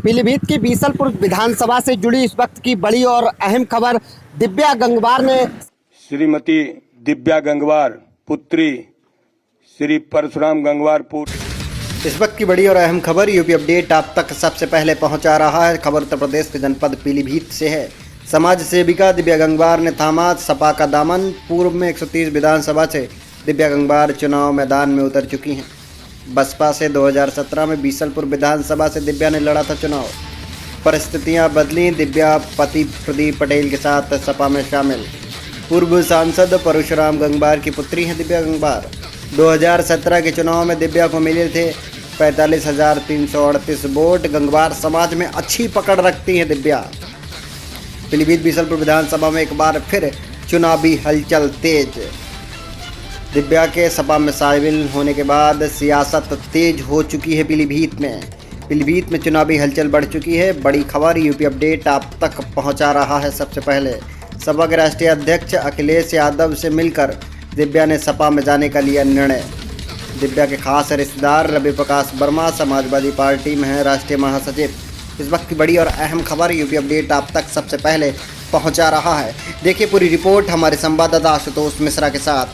पीलीभीत की बीसलपुर विधानसभा से जुड़ी इस वक्त की बड़ी और अहम खबर। दिव्या गंगवार ने श्रीमती दिव्या गंगवार पुत्री श्री परशुराम गंगवार इस वक्त की बड़ी और अहम खबर यूपी अपडेट आप तक सबसे पहले पहुंचा रहा है। खबर उत्तर प्रदेश के जनपद पीलीभीत से है। समाज सेविका दिव्या गंगवार ने थामा सपा का दामन। पूर्व में 130 विधानसभा से दिव्या गंगवार चुनाव मैदान में उतर चुकी हैं। बसपा से 2017 में बीसलपुर विधानसभा से दिव्या ने लड़ा था चुनाव। परिस्थितियां बदली, दिव्या पति प्रदीप पटेल के साथ सपा में शामिल। पूर्व सांसद परशुराम गंगवार की पुत्री हैं दिव्या गंगवार। 2017 के चुनाव में दिव्या को मिले थे 45,338 वोट। गंगवार समाज में अच्छी पकड़ रखती हैं दिव्या। पीलीभीत बीसलपुर विधानसभा में एक बार फिर चुनावी हलचल तेज। दिव्या के सपा में शामिल होने के बाद सियासत तेज हो चुकी है। पीलीभीत में चुनावी हलचल बढ़ चुकी है। बड़ी खबर यूपी अपडेट आप तक पहुंचा रहा है। सबसे पहले सपा के राष्ट्रीय अध्यक्ष अखिलेश यादव से मिलकर दिव्या ने सपा में जाने का लिया निर्णय। दिव्या के खास रिश्तेदार रवि प्रकाश वर्मा समाजवादी पार्टी में है राष्ट्रीय महासचिव। इस वक्त की बड़ी और अहम खबर यूपी अपडेट आप तक सबसे पहले पहुंचा रहा है। देखिए पूरी रिपोर्ट हमारे संवाददाता आशुतोष मिश्रा के साथ।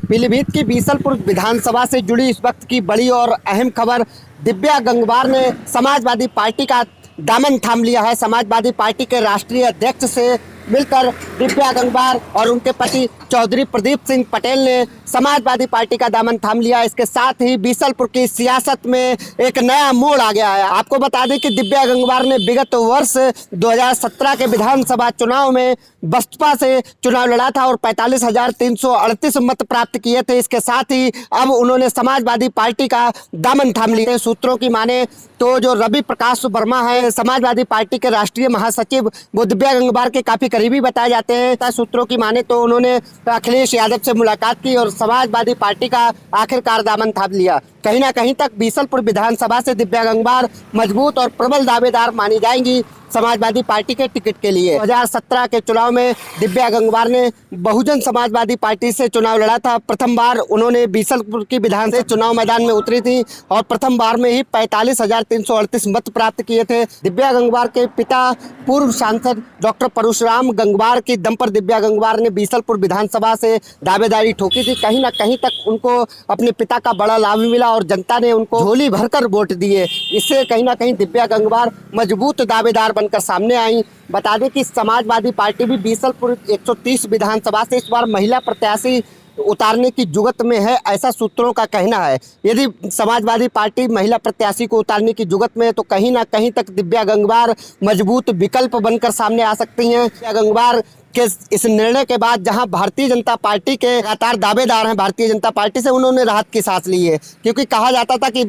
पीलीभीत की बीसलपुर विधानसभा से जुड़ी इस वक्त की बड़ी और अहम खबर। दिव्या गंगवार ने समाजवादी पार्टी का दामन थाम लिया है। समाजवादी पार्टी के राष्ट्रीय अध्यक्ष से मिलकर दिव्या गंगवार और उनके पति चौधरी प्रदीप सिंह पटेल ने समाजवादी पार्टी का दामन थाम लिया। इसके साथ ही बीसलपुर की सियासत में एक नया मोड़ आ गया है। आपको बता दें कि दिव्या गंगवार ने विगत वर्ष 2017 के विधानसभा चुनाव में बसपा से चुनाव लड़ा था और 45,338 मत प्राप्त किए थे। इसके साथ ही अब उन्होंने समाजवादी पार्टी का दामन थाम लिया। सूत्रों की माने तो जो रवि प्रकाश वर्मा है समाजवादी पार्टी के राष्ट्रीय महासचिव, वो दिव्या गंगवार के काफी करीबी बताए जाते हैं। सूत्रों की माने तो उन्होंने अखिलेश यादव से मुलाकात की और समाजवादी पार्टी का आखिरकार दामन थाम लिया। कहीं ना कहीं तक बीसलपुर विधानसभा से दिव्या गंगवार मजबूत और प्रबल दावेदार मानी जाएंगी समाजवादी पार्टी के टिकट के लिए। 2017 के चुनाव में दिव्या गंगवार ने बहुजन समाजवादी पार्टी से चुनाव लड़ा था। प्रथम बार उन्होंने बीसलपुर की विधानसभा चुनाव मैदान में उतरी थी और प्रथम बार में ही 45,338 मत प्राप्त किए थे। दिव्या गंगवार के पिता पूर्व सांसद डॉक्टर परशुराम गंगवार की दम पर दिव्या गंगवार ने बीसलपुर विधानसभा से दावेदारी ठोकी थी। कहीं ना कहीं तक उनको अपने पिता का बड़ा लाभ मिला और जनता ने उनको झोली भरकर वोट दिए। इससे कहीं ना कहीं दिव्या गंगवार मजबूत दावेदार बनकर सामने आई। बता दें कि समाजवादी पार्टी भी बीसलपुर 130 विधानसभा से इस बार महिला प्रत्याशी उतारने की जुगत में है, ऐसा सूत्रों का कहना है। यदि समाजवादी पार्टी महिला प्रत्याशी को उतारने की जुगत में है तो कहीं ना कहीं तक दिव्या गंगवार मजबूत विकल्प बनकर सामने आ सकती हैं। दिव्या गंगवार के इस निर्णय के बाद जहां भारतीय जनता पार्टी के लगातार दावेदार हैं भारतीय जनता पार्टी से, उन्होंने राहत की सांस ली है। क्योंकि कहा जाता था कि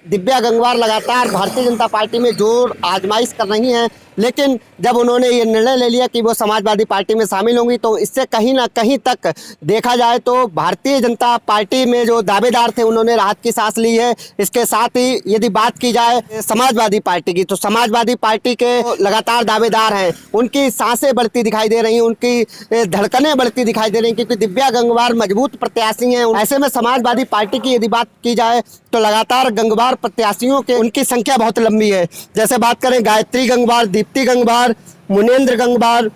दिव्या गंगवार लगातार भारतीय जनता पार्टी में जोर आजमाइश कर रही हैं, लेकिन जब उन्होंने ये निर्णय ले लिया कि वो समाजवादी पार्टी में शामिल होंगी तो इससे कहीं ना कहीं तक देखा जाए तो भारतीय जनता पार्टी में जो दावेदार थे उन्होंने राहत की सांस ली है। इसके साथ ही यदि बात की जाए समाजवादी पार्टी की तो समाजवादी पार्टी के लगातार दावेदार हैं, उनकी सांसें बढ़ती दिखाई दे रही हैं, उनकी धड़कनें बढ़ती दिखाई दे रही हैं, क्योंकि दिव्या गंगवार मजबूत प्रत्याशी हैं। ऐसे में समाजवादी पार्टी की यदि बात की जाए तो लगातार गंगवार प्रत्याशियों के उनकी संख्या बहुत लंबी है। जैसे बात करें गायत्री गंगवार, दीप्ति गंगवार, मुनेंद्र गंगवार,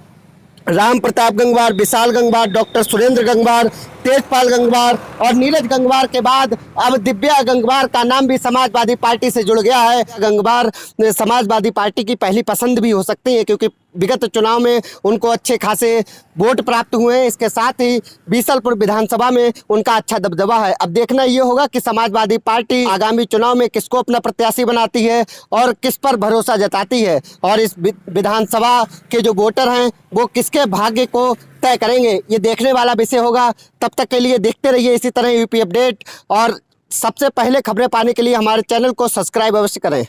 राम प्रताप गंगवार, विशाल गंगवार, डॉक्टर सुरेंद्र गंगवार, तेजपाल गंगवार और नीरज गंगवार के बाद अब दिव्या गंगवार का नाम भी समाजवादी पार्टी से जुड़ गया है। गंगवार समाजवादी पार्टी की पहली पसंद भी हो सकती है क्योंकि विगत चुनाव में उनको अच्छे खासे वोट प्राप्त हुए हैं। इसके साथ ही बीसलपुर विधानसभा में उनका अच्छा दबदबा है। अब देखना ये होगा कि समाजवादी पार्टी आगामी चुनाव में किसको अपना प्रत्याशी बनाती है और किस पर भरोसा जताती है, और इस विधानसभा के जो वोटर हैं वो किसके भाग्य को तय करेंगे, ये देखने वाला विषय होगा। तब तक के लिए देखते रहिए इसी तरह यूपी अपडेट और सबसे पहले खबरें पाने के लिए हमारे चैनल को सब्सक्राइब अवश्य करें।